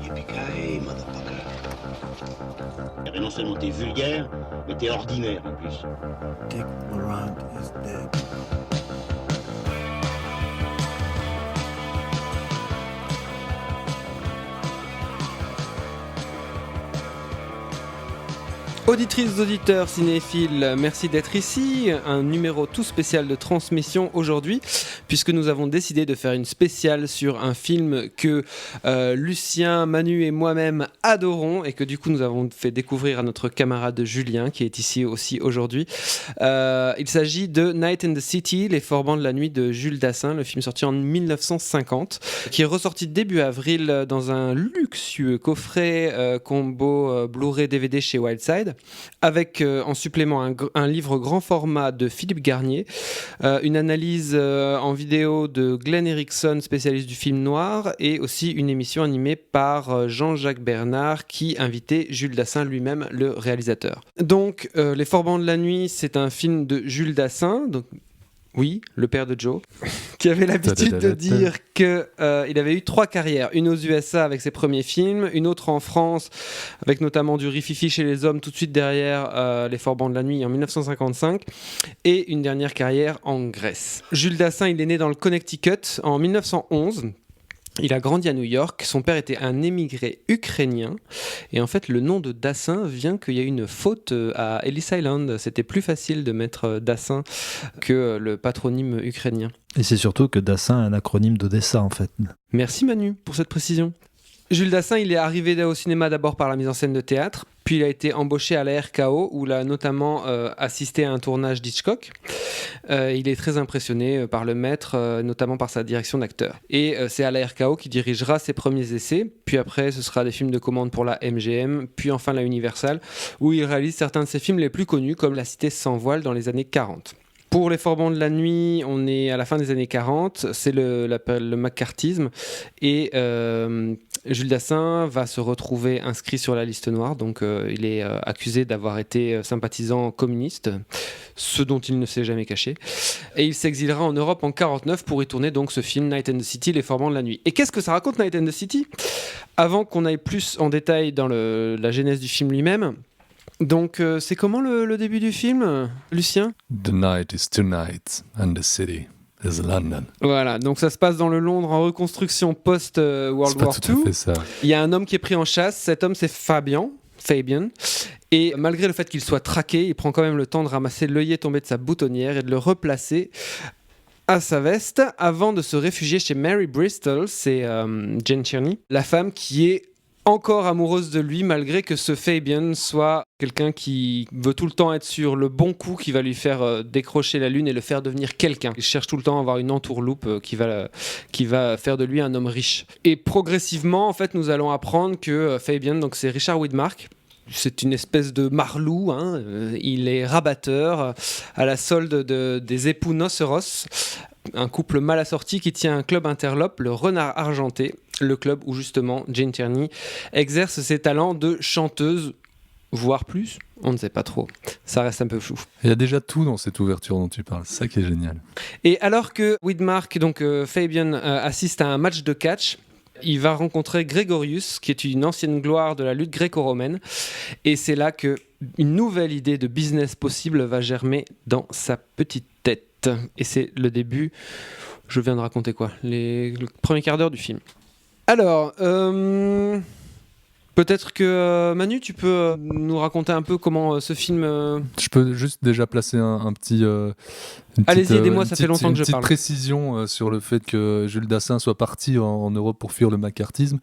Yippee-ki-yay, motherfucker. Et non seulement t'es vulgaire, mais t'es ordinaire en plus. Dick Laurent is dead. Auditrices, auditeurs, cinéphiles, merci d'être ici. Un numéro tout spécial de transmission aujourd'hui, puisque nous avons décidé de faire une spéciale sur un film que Lucien, Manu et moi-même adorons, et que du coup nous avons fait découvrir à notre camarade Julien, qui est ici aussi aujourd'hui. Il s'agit de Night in the City, Les Forbans de la nuit de Jules Dassin, le film sorti en 1950, qui est ressorti début avril dans un luxueux coffret combo Blu-ray DVD chez Wildside, avec en supplément un livre grand format de Philippe Garnier, une analyse en vidéo de Glenn Erickson, spécialiste du film noir, et aussi une émission animée par Jean-Jacques Bernard qui invitait Jules Dassin lui-même, le réalisateur. Donc Les Forbans de la nuit, c'est un film de Jules Dassin, donc oui, le père de Joe, qui avait l'habitude de dire qu'il avait eu 3 carrières. Une aux USA avec ses premiers films, une autre en France avec notamment du rififi chez les hommes tout de suite derrière Les Forbans de la nuit en 1955, et une dernière carrière en Grèce. Jules Dassin, il est né dans le Connecticut en 1911. Il a grandi à New York, son père était un émigré ukrainien, et en fait le nom de Dassin vient qu'il y a une faute à Ellis Island. C'était plus facile de mettre Dassin que le patronyme ukrainien. Et c'est surtout que Dassin est un acronyme d'Odessa en fait. Merci Manu pour cette précision. Jules Dassin, il est arrivé au cinéma d'abord par la mise en scène de théâtre, puis il a été embauché à la RKO où il a notamment assisté à un tournage d'Hitchcock. Il est très impressionné par le maître, notamment par sa direction d'acteur. Et c'est à la RKO qu'il dirigera ses premiers essais, puis après ce sera des films de commande pour la MGM, puis enfin la Universal, où il réalise certains de ses films les plus connus comme La Cité sans voile dans les années 40. Pour Les Forbans de la nuit, on est à la fin des années 40, c'est le macartisme, et Jules Dassin va se retrouver inscrit sur la liste noire, donc il est accusé d'avoir été sympathisant communiste, ce dont il ne s'est jamais caché, et il s'exilera en Europe en 49 pour y tourner donc ce film Night in the City, Les Forbans de la nuit. Et qu'est-ce que ça raconte Night in the City ? Avant qu'on aille plus en détail dans la genèse du film lui-même, donc c'est comment le début du film, Lucien ? The night is tonight and the city is London. Voilà, donc ça se passe dans le Londres en reconstruction post-World War II. Il y a un homme qui est pris en chasse, cet homme c'est Fabian, et malgré le fait qu'il soit traqué, il prend quand même le temps de ramasser l'œillet tombé de sa boutonnière et de le replacer à sa veste avant de se réfugier chez Mary Bristol, c'est Jane Tierney, la femme qui est encore amoureuse de lui malgré que ce Fabian soit quelqu'un qui veut tout le temps être sur le bon coup, qui va lui faire décrocher la lune et le faire devenir quelqu'un. Il cherche tout le temps à avoir une entourloupe qui va faire de lui un homme riche. Et progressivement, en fait, nous allons apprendre que Fabian, donc c'est Richard Widmark, c'est une espèce de marlou, hein. Il est rabatteur à la solde des époux Noceros, un couple mal assorti qui tient un club interlope, le Renard Argenté, le club où justement Jane Tierney exerce ses talents de chanteuse, voire plus, on ne sait pas trop, ça reste un peu flou. Il y a déjà tout dans cette ouverture dont tu parles, c'est ça qui est génial. Et alors que Widmark, donc Fabian, assiste à un match de catch, il va rencontrer Gregorius, qui est une ancienne gloire de la lutte gréco-romaine, et c'est là que une nouvelle idée de business possible va germer dans sa petite tête. Et c'est le début, je viens de raconter quoi, le premier quart d'heure du film. Alors, peut-être que Manu, tu peux nous raconter un peu comment ce film... Je peux juste déjà placer un petit... Allez-y, aidez-moi, ça fait longtemps que je parle. Une petite précision sur le fait que Jules Dassin soit parti en Europe pour fuir le macartisme.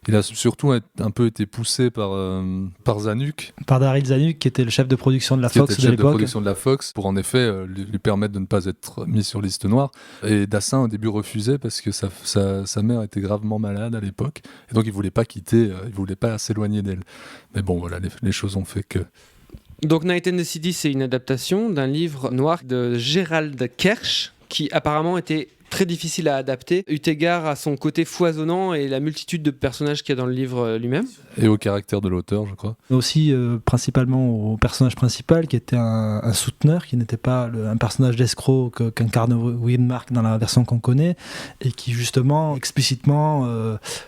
Il a surtout un peu été poussé par Zanuck. Par Daryl Zanuck, qui était le chef de production de la Fox de l'époque. De production de la Fox, pour en effet lui permettre de ne pas être mis sur liste noire. Et Dassin au début refusait parce que sa mère était gravement malade à l'époque. Et donc il ne voulait pas quitter, il ne voulait pas s'éloigner d'elle. Mais bon, voilà, les choses ont fait que... Donc Night in the City, c'est une adaptation d'un livre noir de Gerald Kersh, qui apparemment était très difficile à adapter, eu égard à son côté foisonnant et la multitude de personnages qu'il y a dans le livre lui-même. Et au caractère de l'auteur, je crois. Mais aussi principalement au personnage principal qui était un souteneur, qui n'était pas un personnage d'escroc qu'incarne Widmark dans la version qu'on connaît, et qui justement explicitement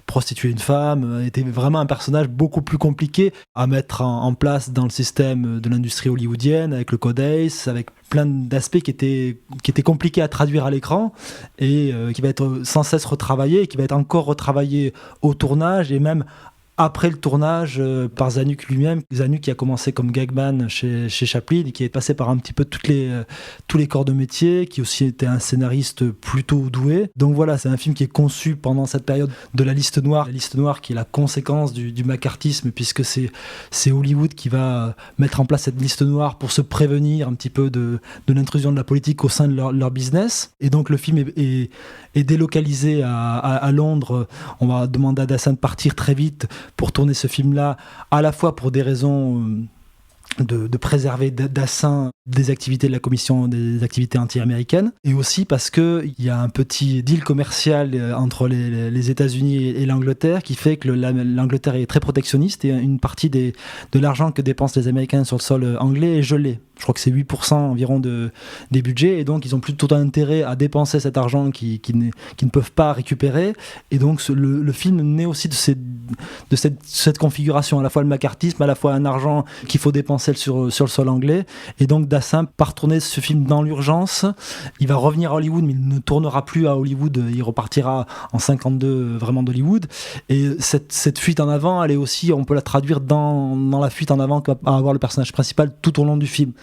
prostituait une femme, était vraiment un personnage beaucoup plus compliqué à mettre en place dans le système de l'industrie hollywoodienne, avec le Code ACE, avec plein d'aspects qui étaient compliqués à traduire à l'écran, et qui va être sans cesse retravaillé, et qui va être encore retravaillé au tournage, et même après le tournage par Zanuck lui-même. Zanuck qui a commencé comme gagman chez Chaplin et qui est passé par un petit peu tous les corps de métier, qui aussi était un scénariste plutôt doué. Donc voilà, c'est un film qui est conçu pendant cette période de la liste noire. La liste noire qui est la conséquence du macartisme, puisque c'est Hollywood qui va mettre en place cette liste noire pour se prévenir un petit peu de l'intrusion de la politique au sein de leur business. Et donc le film est délocalisé à Londres. On va demander à Dassin de partir très vite pour tourner ce film-là, à la fois pour des raisons de préserver Dassin des activités de la commission des activités anti-américaines, et aussi parce qu'il y a un petit deal commercial entre les États-Unis et l'Angleterre qui fait que l'Angleterre est très protectionniste, et une partie de l'argent que dépensent les Américains sur le sol anglais est gelé. Je crois que c'est 8% environ des budgets, et donc ils ont plutôt intérêt à dépenser cet argent qu'ils ne peuvent pas récupérer. Et donc le film naît aussi de cette configuration, à la fois le macartisme, à la fois un argent qu'il faut dépenser sur le sol anglais. Et donc Dassin part tourner ce film dans l'urgence. Il va revenir à Hollywood, mais il ne tournera plus à Hollywood, il repartira en 52 vraiment d'Hollywood. Et cette fuite en avant, elle est aussi, on peut la traduire dans la fuite en avant que va avoir le personnage principal tout au long du film.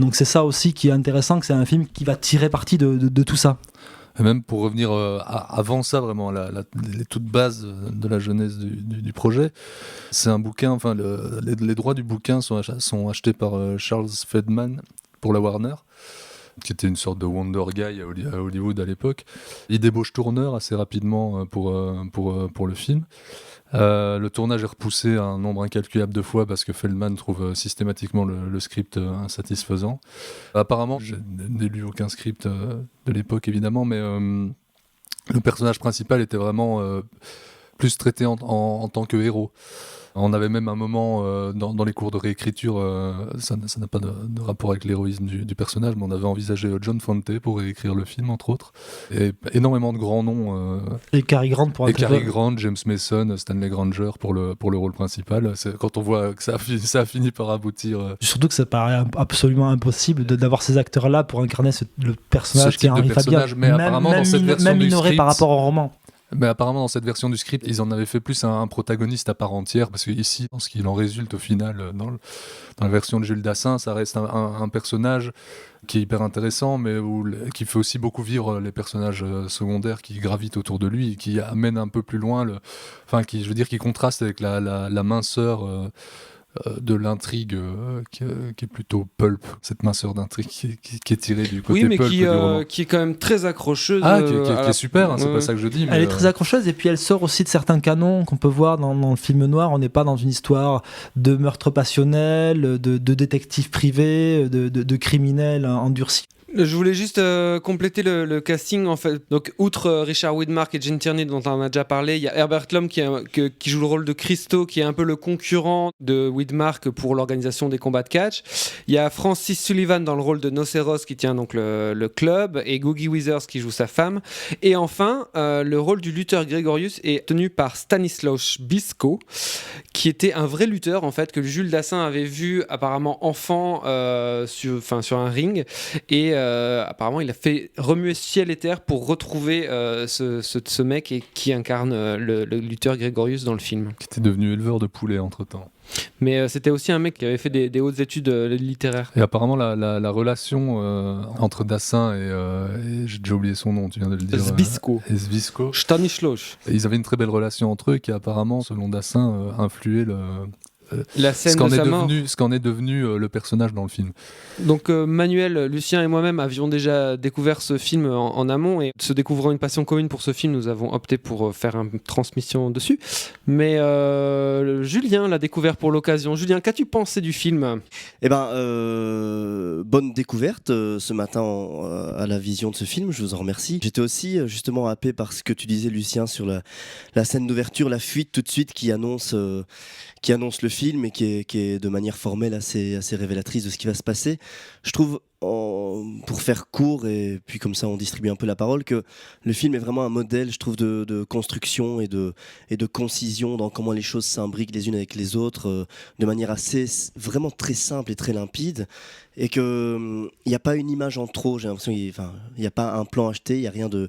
Donc c'est ça aussi qui est intéressant, que c'est un film qui va tirer parti de tout ça. Et même pour revenir avant ça, vraiment, les toutes bases de la genèse du projet, c'est un bouquin, enfin les droits du bouquin sont achetés par Charles Feldman pour la Warner, qui était une sorte de wonder guy à Hollywood à l'époque. Il débauche tourneur assez rapidement pour le film. Le tournage est repoussé un nombre incalculable de fois parce que Feldman trouve systématiquement le script insatisfaisant. Apparemment, je n'ai lu aucun script de l'époque évidemment, mais le personnage principal était vraiment plus traité en tant que héros. On avait même un moment dans les cours de réécriture, ça n'a pas de rapport avec l'héroïsme du personnage, mais on avait envisagé John Fante pour réécrire le film, entre autres. Et énormément de grands noms. Et Cary Grant pour Cary Grant, James Mason, Stanley Granger pour le rôle principal. Quand on voit que ça a fini par aboutir. Surtout que ça paraît absolument impossible d'avoir ces acteurs-là pour incarner le personnage qui est Henry Fabien, même minoré par rapport au roman. Mais apparemment, dans cette version du script, ils en avaient fait plus un protagoniste à part entière, parce que ici, ce qu'il en résulte au final, dans la version de Jules Dassin, ça reste un personnage qui est hyper intéressant, mais qui fait aussi beaucoup vivre les personnages secondaires qui gravitent autour de lui, et qui amènent un peu plus loin, qui contraste avec la minceur de l'intrigue qui est plutôt pulp, cette minceur d'intrigue qui est tirée du côté pulp du roman. Qui est quand même très accrocheuse. Qui est super, c'est pas ça que je dis. Mais elle est très accrocheuse, et puis elle sort aussi de certains canons qu'on peut voir dans le film noir. On n'est pas dans une histoire de meurtre passionnel, de détective privé, de criminel endurci. Je voulais juste compléter le casting en fait. Donc outre Richard Widmark et Gene Tierney dont on a déjà parlé, il y a Herbert Lom qui joue le rôle de Christo, qui est un peu le concurrent de Widmark pour l'organisation des combats de catch. Il y a Francis Sullivan dans le rôle de Noceros qui tient donc le club, et Googie Withers qui joue sa femme. Et enfin, le rôle du lutteur Gregorius est tenu par Stanislaus Bisko, qui était un vrai lutteur en fait que Jules Dassin avait vu apparemment enfant sur un ring, et apparemment il a fait remuer ciel et terre pour retrouver ce mec qui incarne le lutteur Gregorius dans le film. Qui était devenu éleveur de poulets entre-temps. Mais c'était aussi un mec qui avait fait des hautes études littéraires. Et apparemment la relation entre Dassin et j'ai déjà oublié son nom, tu viens de le dire. Zbyszko. Stanislaus. Ils avaient une très belle relation entre eux qui apparemment, selon Dassin, influait la scène ce qu'en est devenu le personnage dans le film. Donc Manuel, Lucien et moi-même avions déjà découvert ce film en amont, et se découvrant une passion commune pour ce film, nous avons opté pour faire une transmission dessus. Mais Julien l'a découvert pour l'occasion. Julien, qu'as-tu pensé du film ? bonne découverte ce matin à la vision de ce film, je vous en remercie. J'étais aussi justement happé par ce que tu disais, Lucien, sur la scène d'ouverture, la fuite tout de suite qui annonce le film et qui est de manière formelle assez révélatrice de ce qui va se passer. Je trouve, pour faire court, et puis comme ça on distribue un peu la parole, que le film est vraiment un modèle, je trouve, de construction et de concision dans comment les choses s'imbriquent les unes avec les autres, de manière vraiment très simple et très limpide, et qu'il n'y a pas une image en trop. J'ai l'impression qu'il n'y a pas un plan acheté, il n'y a rien de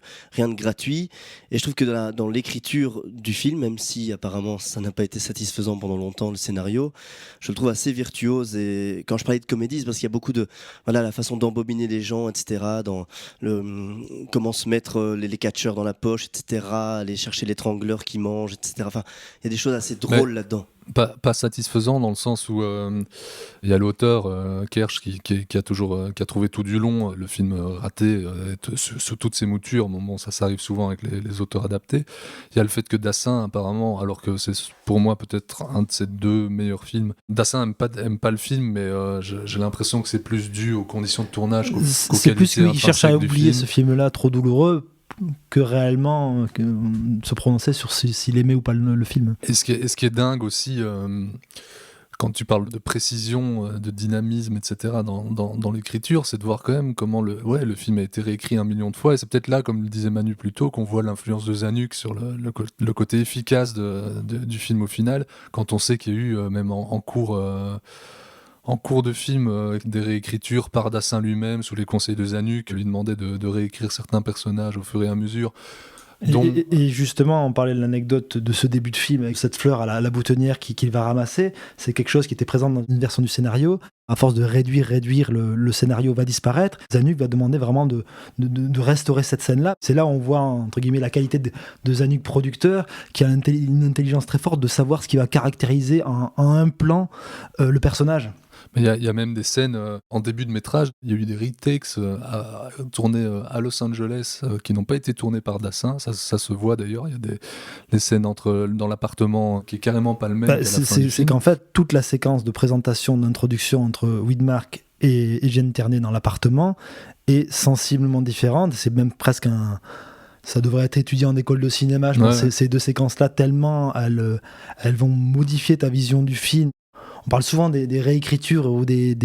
gratuit, et je trouve que dans l'écriture du film, même si apparemment ça n'a pas été satisfaisant pendant longtemps, le scénario, je le trouve assez virtuose. Et quand je parlais de comédie, c'est parce qu'il y a beaucoup de la façon d'embobiner les gens, etc., dans comment se mettre les catcheurs dans la poche, etc., aller chercher l'étrangleur qui mange, etc. Enfin, il y a des choses assez drôles là-dedans. Pas satisfaisant dans le sens où il y a l'auteur Kersh qui a trouvé tout du long le film raté sous toutes ses moutures. Bon, ça arrive souvent avec les auteurs adaptés. Il y a le fait que Dassin, apparemment, alors que c'est pour moi peut-être un de ses 2 meilleurs films, Dassin aime pas le film, mais j'ai l'impression que c'est plus dû aux conditions de tournage qu'aux c'est plus lui qui cherche à oublier ce film-là trop douloureux que réellement se prononcer sur s'il aimait ou pas le film. Et ce qui est dingue aussi, quand tu parles de précision, de dynamisme, etc., dans l'écriture, c'est de voir quand même comment le film a été réécrit 1 million de fois, et c'est peut-être là, comme le disait Manu plus tôt, qu'on voit l'influence de Zanuck sur le côté efficace du film au final, quand on sait qu'il y a eu, même en cours de film, des réécritures par Dassin lui-même, sous les conseils de Zanuck, qui lui demandait de réécrire certains personnages au fur et à mesure. Et justement, on parlait de l'anecdote de ce début de film avec cette fleur à la boutonnière qu'il va ramasser. C'est quelque chose qui était présent dans une version du scénario. À force de réduire, le scénario va disparaître. Zanuck va demander vraiment de restaurer cette scène-là. C'est là où on voit, entre guillemets, la qualité de Zanuck producteur, qui a une intelligence très forte de savoir ce qui va caractériser en un plan le personnage. Mais il y a même des scènes en début de métrage, il y a eu des retakes tournés à Los Angeles qui n'ont pas été tournés par Dassin. Ça se voit d'ailleurs. Il y a des scènes dans l'appartement qui est carrément pas le même. C'est qu'en fait, toute la séquence de présentation, d'introduction entre Widmark et Jane Tierney dans l'appartement est sensiblement différente. C'est même presque ça devrait être étudié en école de cinéma. Je pense ces 2 séquences-là, tellement elles vont modifier ta vision du film. On parle souvent des réécritures ou des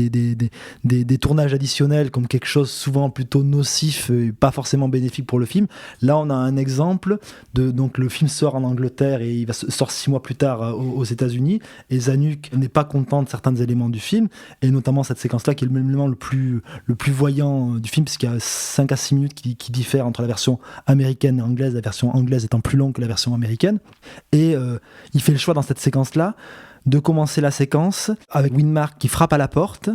tournages additionnels comme quelque chose souvent plutôt nocif et pas forcément bénéfique pour le film. Là, on a un exemple donc le film sort en Angleterre et il sort 6 mois plus tard aux États-Unis, et Zanuck n'est pas content de certains éléments du film, et notamment cette séquence-là qui est l'élément le plus voyant du film, puisqu'il y a 5 à 6 minutes qui diffèrent entre la version américaine et anglaise, la version anglaise étant plus longue que la version américaine. Et il fait le choix dans cette séquence-là de commencer la séquence avec Widmark qui frappe à la porte,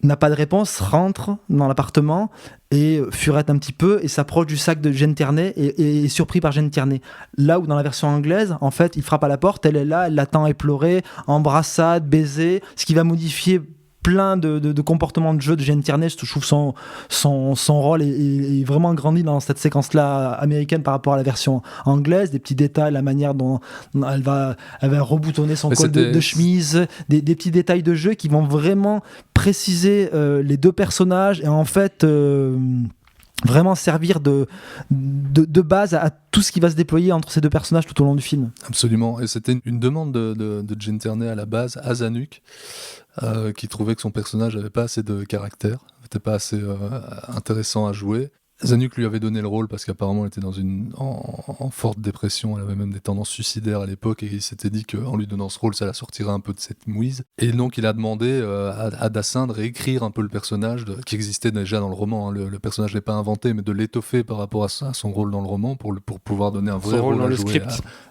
n'a pas de réponse, rentre dans l'appartement et furette un petit peu et s'approche du sac de Jane Tierney et est surpris par Jane Tierney. Là où dans la version anglaise, en fait, il frappe à la porte, elle est là, elle l'attend éplorée, embrassade, baiser, ce qui va modifier plein de comportements de jeu de Jane Tierney. Je trouve son rôle est vraiment grandi dans cette séquence-là américaine par rapport à la version anglaise. Des petits détails, la manière dont elle va reboutonner son col de chemise, des petits détails de jeu qui vont vraiment préciser les 2 personnages et en fait vraiment servir de base à tout ce qui va se déployer entre ces 2 personnages tout au long du film. Absolument, et c'était une demande de Jane Tierney à la base, à Zanuck, qui trouvait que son personnage n'avait pas assez de caractère, n'était pas assez intéressant à jouer. Zanuck lui avait donné le rôle parce qu'apparemment elle était en forte dépression, elle avait même des tendances suicidaires à l'époque, et il s'était dit qu'en lui donnant ce rôle ça la sortirait un peu de cette mouise, et donc il a demandé à Dassin de réécrire un peu le personnage qui existait déjà dans le roman, hein. Le personnage n'est pas inventé, mais de l'étoffer par rapport à son rôle dans le roman pour pouvoir donner un vrai rôle à jouer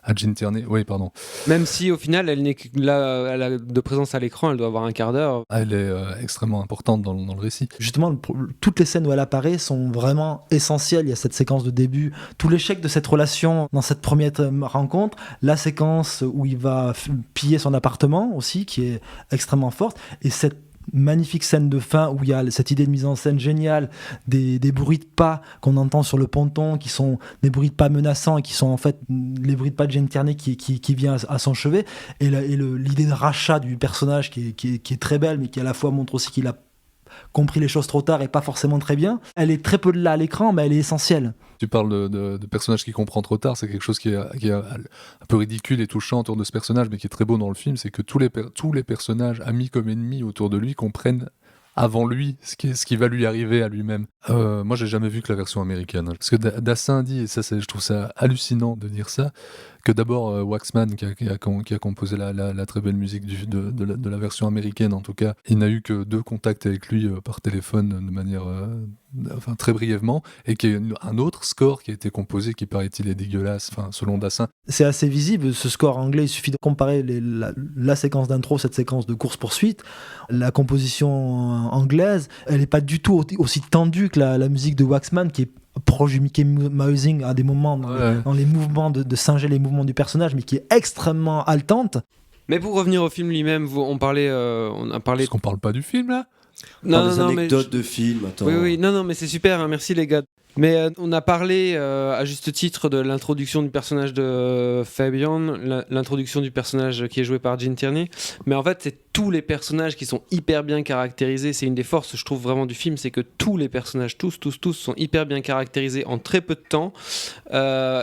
à Jane Tierney. Oui, pardon. Même si au final elle n'est que là, elle a de présence à l'écran, elle doit avoir un quart d'heure. Elle est extrêmement importante dans le récit. Justement, toutes les scènes où elle apparaît sont vraiment essentiel. Il y a cette séquence de début, tout l'échec de cette relation dans cette première rencontre, la séquence où il va piller son appartement aussi, qui est extrêmement forte, et cette magnifique scène de fin où il y a cette idée de mise en scène géniale, des bruits de pas qu'on entend sur le ponton, qui sont des bruits de pas menaçants et qui sont en fait les bruits de pas de Jane Tierney qui vient à son chevet, et l'idée de rachat du personnage qui est très belle, mais qui à la fois montre aussi qu'il a compris les choses trop tard et pas forcément très bien. Elle est très peu là à l'écran, mais elle est essentielle. Tu parles de personnage qui comprend trop tard, c'est quelque chose qui est un peu ridicule et touchant autour de ce personnage, mais qui est très beau dans le film, c'est que tous les personnages, amis comme ennemis autour de lui, comprennent avant lui ce qui va lui arriver à lui-même. Moi, j'ai jamais vu que la version américaine. Parce que Dassin dit, et ça, je trouve ça hallucinant de dire ça, que d'abord Waxman, qui a composé la très belle musique de la version américaine, en tout cas, il n'a eu que 2 contacts avec lui par téléphone de manière très brièvement, et qu'il y a un autre score qui a été composé qui, paraît-il, est dégueulasse, selon Dassin. C'est assez visible, ce score anglais. Il suffit de comparer la séquence d'intro, cette séquence de course-poursuite. La composition anglaise, elle n'est pas du tout aussi tendue que la musique de Waxman, qui est proche du Mickey Mousing à des moments dans les mouvements de singer les mouvements du personnage, mais qui est extrêmement haletante. Mais pour revenir au film lui-même, on a parlé. Est-ce qu'on parle pas du film là? Des anecdotes de films. Attends. Oui, non, mais c'est super, hein, merci les gars. Mais on a parlé à juste titre de l'introduction du personnage de Fabian, l'introduction du personnage qui est joué par Gene Tierney. Mais en fait, c'est tous les personnages qui sont hyper bien caractérisés. C'est une des forces, je trouve, vraiment du film, c'est que tous les personnages, tous, sont hyper bien caractérisés en très peu de temps.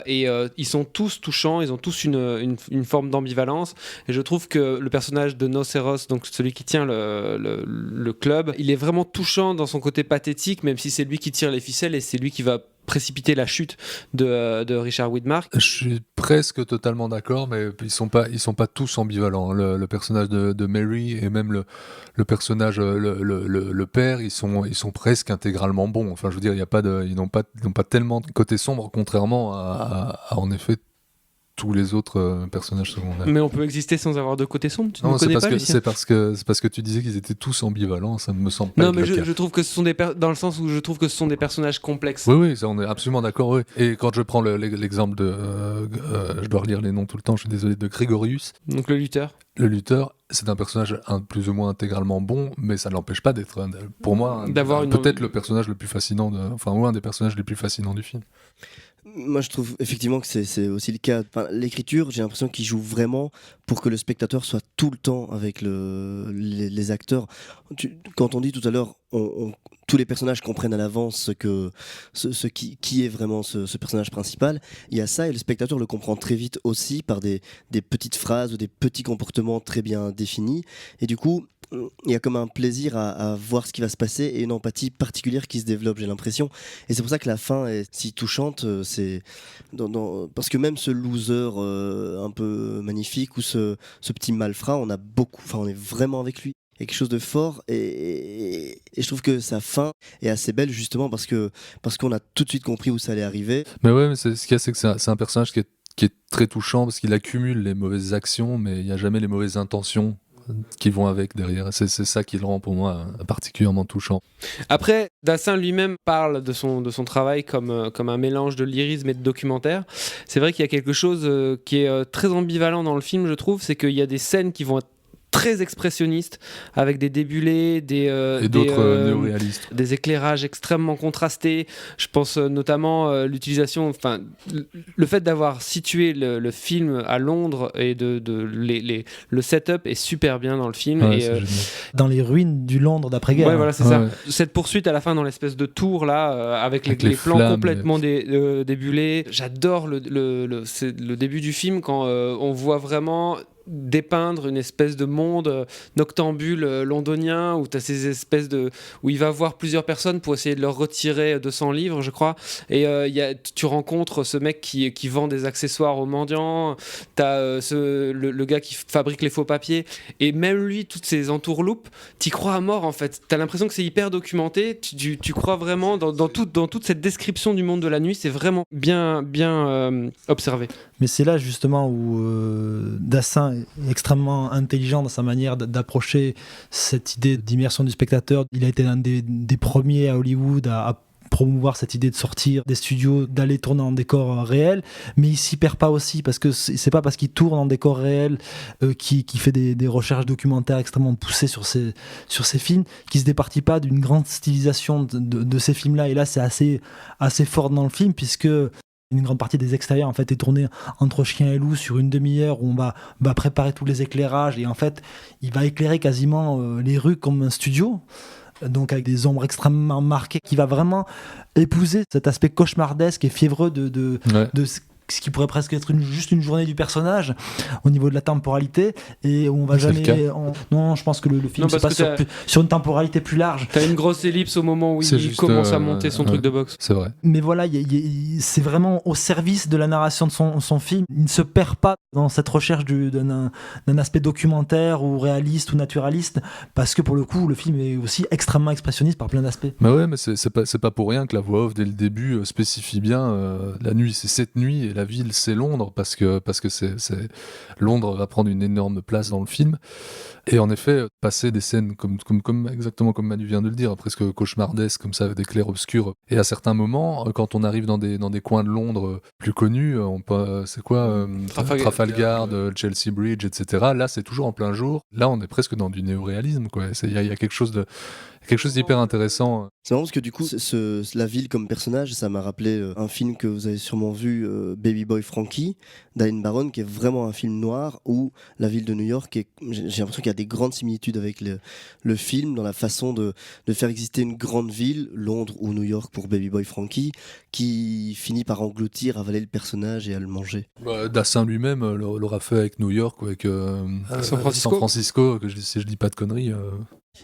Et ils sont tous touchants, ils ont tous une forme d'ambivalence. Et je trouve que le personnage de Nocéros, donc celui qui tient le club, il est vraiment touchant dans son côté pathétique, même si c'est lui qui tire les ficelles et c'est lui qui va précipiter la chute de Richard Widmark. Je suis presque totalement d'accord, mais ils sont pas tous ambivalents. Le personnage de Mary et même le personnage le père, ils sont presque intégralement bons. Enfin, je veux dire, ils n'ont pas tellement de côté sombre, contrairement à en effet tous les autres personnages secondaires. Mais on peut exister sans avoir de côté sombre. Non, c'est parce que tu disais qu'ils étaient tous ambivalents. Ça ne me semble pas. Non, mais je trouve que ce sont dans le sens où je trouve que ce sont des personnages complexes. Oui, ça, on est absolument d'accord. Oui. Et quand je prends l'exemple de, je dois relire les noms tout le temps. Je suis désolé, de Grégorius. Donc le lutteur. Le lutteur, c'est un personnage plus ou moins intégralement bon, mais ça ne l'empêche pas d'être, pour moi, peut-être le personnage le plus fascinant, ou un des personnages les plus fascinants du film. Moi, je trouve effectivement que c'est aussi le cas. L'écriture, j'ai l'impression qu'il joue vraiment pour que le spectateur soit tout le temps avec les acteurs. Quand on dit tout à l'heure, tous les personnages comprennent à l'avance qui est vraiment ce personnage principal. Il y a ça, et le spectateur le comprend très vite aussi par des petites phrases ou des petits comportements très bien définis. Et du coup, il y a comme un plaisir à voir ce qui va se passer et une empathie particulière qui se développe, j'ai l'impression. Et c'est pour ça que la fin est si touchante. Parce que même ce loser un peu magnifique ou ce petit malfrat, on est vraiment avec lui. Il y a quelque chose de fort, et je trouve que sa fin est assez belle justement parce qu'on a tout de suite compris où ça allait arriver. Mais ouais, mais ce qu'il y a, c'est que c'est un personnage qui est très touchant parce qu'il accumule les mauvaises actions, mais il n'y a jamais les mauvaises intentions qui vont avec derrière. C'est ça qui le rend pour moi particulièrement touchant. Après, Dassin lui-même parle de son travail comme un mélange de lyrisme et de documentaire. C'est vrai qu'il y a quelque chose qui est très ambivalent dans le film, je trouve, c'est qu'il y a des scènes qui vont être très expressionnistes, avec des débulés, et d'autres néo-réalistes. Des éclairages extrêmement contrastés. Je pense notamment l'utilisation, le fait d'avoir situé le film à Londres et le setup est super bien dans le film. Ouais, et, dans les ruines du Londres d'après-guerre. Ouais, voilà, c'est ça. Cette poursuite à la fin dans l'espèce de tour là, avec les plans flammes, complètement débulés. J'adore le début du film quand on voit vraiment dépeindre une espèce de monde noctambule londonien où tu as ces espèces où il va voir plusieurs personnes pour essayer de leur retirer 200 livres, je crois, et tu rencontres ce mec qui vend des accessoires aux mendiants, t'as le gars qui fabrique les faux papiers, et même lui, toutes ces entourloupes, t'y crois à mort en fait. T'as l'impression que c'est hyper documenté, tu crois vraiment dans toute cette description du monde de la nuit. C'est vraiment bien observé. Mais c'est là justement où Dassin est extrêmement intelligent dans sa manière d'approcher cette idée d'immersion du spectateur. Il a été l'un des premiers à Hollywood à promouvoir cette idée de sortir des studios, d'aller tourner en décor réel, mais il s'y perd pas aussi, parce que c'est pas parce qu'il tourne en décor réel qu'il fait des recherches documentaires extrêmement poussées sur ces films, qu'il se départit pas d'une grande stylisation de ces films-là. Et là, c'est assez fort dans le film, puisque une grande partie des extérieurs en fait est tournée entre chien et loup sur une demi-heure, où on va préparer tous les éclairages, et en fait il va éclairer quasiment les rues comme un studio. donc avec des ombres extrêmement marquées, qui va vraiment épouser cet aspect cauchemardesque et fiévreux de ce qui pourrait presque être juste une journée du personnage au niveau de la temporalité, et où on va jamais. Non, je pense que le film se passe sur une temporalité plus large. T'as une grosse ellipse au moment où il commence à monter son truc de boxe. C'est vrai. Mais voilà, c'est vraiment au service de la narration de son film. Il ne se perd pas dans cette recherche d'un aspect documentaire ou réaliste ou naturaliste, parce que pour le coup, le film est aussi extrêmement expressionniste par plein d'aspects. Bah ouais, mais c'est pas pour rien que la voix off dès le début spécifie bien la nuit, c'est cette nuit, et la ville, c'est Londres, parce que Londres va prendre une énorme place dans le film. Et en effet, passer des scènes exactement comme Manu vient de le dire, presque cauchemardesques, comme ça, avec des clairs-obscurs. Et à certains moments, quand on arrive dans des coins de Londres plus connus, c'est quoi Trafalgar, Chelsea Bridge, etc. Là, c'est toujours en plein jour. Là, on est presque dans du néoréalisme, quoi. Il y a quelque chose d'hyper intéressant. C'est marrant parce que du coup, la ville comme personnage, ça m'a rappelé un film que vous avez sûrement vu, Baby Boy Frankie, d'Alan Baron, qui est vraiment un film noir où la ville de New York, j'ai l'impression qu'il y a des grandes similitudes avec le film dans la façon de faire exister une grande ville, Londres ou New York pour Baby Boy Frankie, qui finit par engloutir, avaler le personnage et à le manger. Dassin lui-même l'aura fait avec New York ou avec San Francisco, si je dis pas de conneries.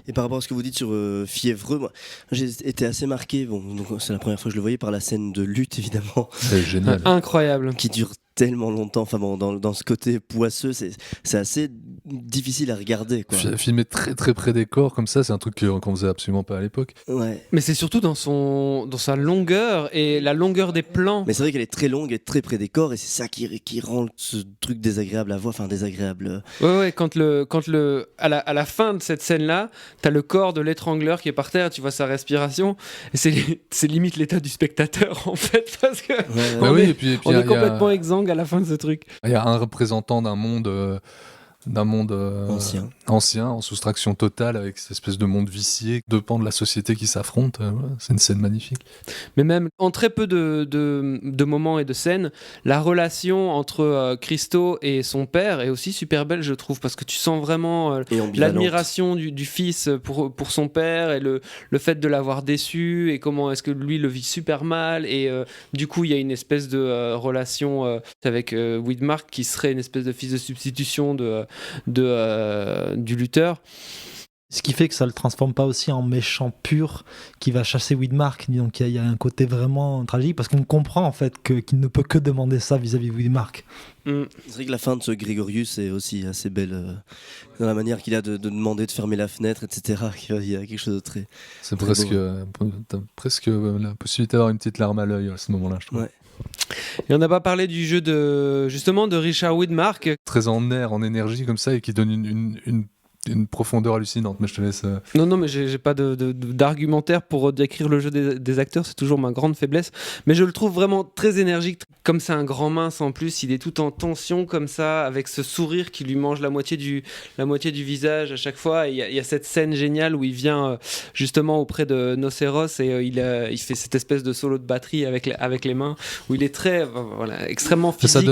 Et par rapport à ce que vous dites sur Fiévreux, moi, j'ai été assez marqué, donc c'est la première fois que je le voyais, par la scène de lutte évidemment. C'est génial. Incroyable. Qui dure tellement longtemps, enfin bon, dans ce côté poisseux, c'est assez difficile à regarder, quoi. Filmer très très près des corps comme ça, c'est un truc qu'on faisait absolument pas à l'époque. Ouais. Mais c'est surtout dans sa longueur et la longueur des plans. Mais c'est vrai qu'elle est très longue et très près des corps, et c'est ça qui rend ce truc désagréable à voir, enfin désagréable. Ouais, à la fin de cette scène-là, t'as le corps de l'étrangleur qui est par terre, tu vois sa respiration, et c'est limite l'état du spectateur en fait, parce que on est complètement exsangue à la fin de ce truc. Il y a un représentant d'un monde ancien, en soustraction totale, avec cette espèce de monde vicié, deux pans de la société qui s'affrontent. C'est une scène magnifique. Mais même en très peu de moments et de scènes, la relation entre Christo et son père est aussi super belle, je trouve, parce que tu sens vraiment l'admiration du fils pour son père, et le fait de l'avoir déçu, et comment est-ce que lui le vit super mal, et du coup il y a une espèce de relation avec Widmark qui serait une espèce de fils de substitution du lutteur. Ce qui fait que ça le transforme pas aussi en méchant pur qui va chasser Widmark. Donc il y a un côté vraiment tragique, parce qu'on comprend en fait qu'il ne peut que demander ça vis-à-vis de Widmark. C'est vrai que la fin de ce Grégorius est aussi assez belle dans la manière qu'il a de demander de fermer la fenêtre, etc. Il y a quelque chose de très. C'est très presque, t'as presque la possibilité d'avoir une petite larme à l'œil à ce moment-là, je trouve. Ouais. Et on n'a pas parlé du jeu de Richard Widmark. Très en énergie comme ça, et qui donne une profondeur hallucinante, mais je te laisse. Non, mais j'ai pas d'argumentaire pour décrire le jeu des acteurs, c'est toujours ma grande faiblesse. Mais je le trouve vraiment très énergique. Comme c'est un grand mince en plus, il est tout en tension comme ça, avec ce sourire qui lui mange la moitié du visage à chaque fois. Il y a cette scène géniale où il vient justement auprès de Nocéros, et il fait cette espèce de solo de batterie avec les mains, où il est très, extrêmement physique.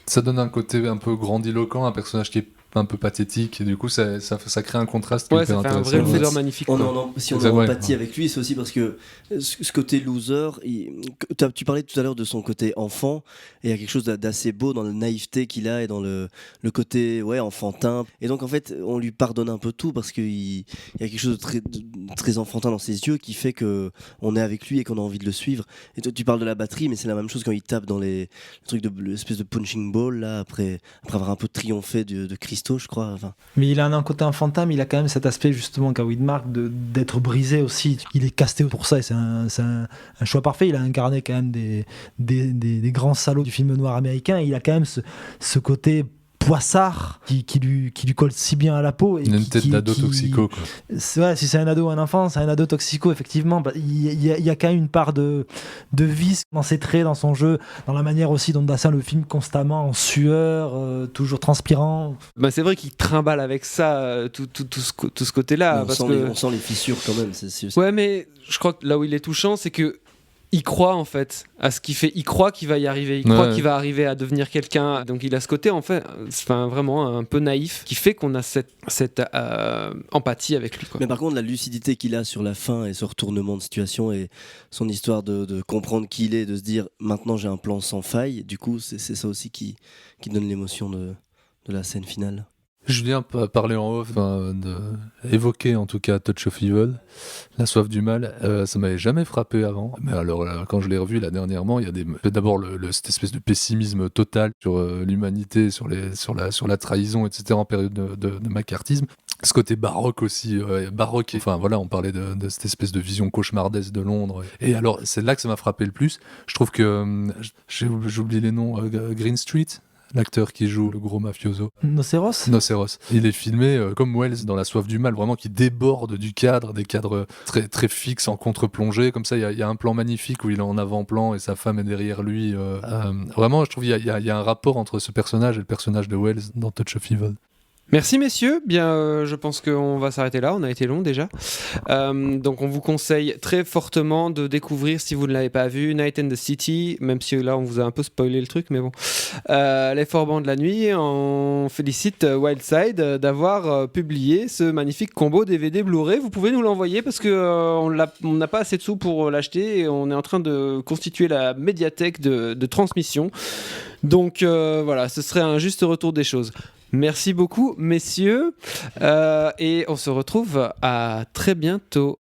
Ça donne un côté un peu grandiloquent, un personnage qui est un peu pathétique, et du coup ça crée un contraste qui est hyper intéressant. Ça fait un vrai loser magnifique. Si on a empathie avec lui, c'est aussi parce que ce côté loser, tu parlais tout à l'heure de son côté enfant, et il y a quelque chose d'assez beau dans la naïveté qu'il a, et dans le côté enfantin, et donc en fait on lui pardonne un peu tout, parce qu'il y a quelque chose de très enfantin dans ses yeux, qui fait qu'on est avec lui et qu'on a envie de le suivre. Et toi tu parles de la batterie, mais c'est la même chose quand il tape dans les trucs de l'espèce de punching ball là, après avoir un peu triomphé de Christ, je crois. Enfin. Mais il a un côté enfantin, mais il a quand même cet aspect justement qu'a Widmark d'être brisé aussi. Il est casté pour ça, et c'est un choix parfait. Il a incarné quand même des grands salauds du film noir américain, et il a quand même ce côté poissard qui lui colle si bien à la peau. Il a une tête d'ado toxico, quoi. Si c'est un ado ou un enfant, c'est un ado toxico, effectivement. Il y a quand même une part de vice dans ses traits, dans son jeu, dans la manière aussi dont Dassin le filme constamment en sueur, toujours transpirant. C'est vrai qu'il trimballe avec ça tout ce côté-là. On sent les fissures quand même. Ouais, mais je crois que là où il est touchant, c'est que il croit en fait à ce qu'il fait, il croit qu'il va y arriver, il croit qu'il va arriver à devenir quelqu'un, donc il a ce côté en fait, vraiment un peu naïf qui fait qu'on a cette empathie avec lui, quoi. Mais par contre la lucidité qu'il a sur la fin et ce retournement de situation et son histoire de comprendre qui il est, de se dire maintenant j'ai un plan sans faille, du coup c'est ça aussi qui donne l'émotion de la scène finale. Julien parlait en off, évoquer en tout cas Touch of Evil, La soif du mal. Ça m'avait jamais frappé avant. Mais alors, quand je l'ai revu là dernièrement, il y a d'abord cette espèce de pessimisme total sur l'humanité, sur la trahison, etc. en période de macartisme. Ce côté baroque aussi, baroque. Enfin voilà, on parlait de cette espèce de vision cauchemardesque de Londres. Et alors, c'est là que ça m'a frappé le plus. Je trouve que j'oublie les noms. Green Street. L'acteur qui joue le gros mafioso. Nocéros. Il est filmé comme Wells dans La soif du mal, vraiment qui déborde du cadre, des cadres très, très fixes en contre-plongée. Comme ça, il y a un plan magnifique où il est en avant-plan et sa femme est derrière lui. Vraiment, je trouve qu'il y a un rapport entre ce personnage et le personnage de Wells dans Touch of Evil. Merci messieurs, bien je pense qu'on va s'arrêter là, on a été long déjà. Donc on vous conseille très fortement de découvrir, si vous ne l'avez pas vu, Night and the City, même si là on vous a un peu spoilé le truc, mais bon. Les Forbans de la nuit, on félicite Wildside d'avoir publié ce magnifique combo DVD Blu-ray. Vous pouvez nous l'envoyer parce qu'on n'a pas assez de sous pour l'acheter et on est en train de constituer la médiathèque de transmission. Donc voilà, ce serait un juste retour des choses. Merci beaucoup, messieurs, et on se retrouve à très bientôt.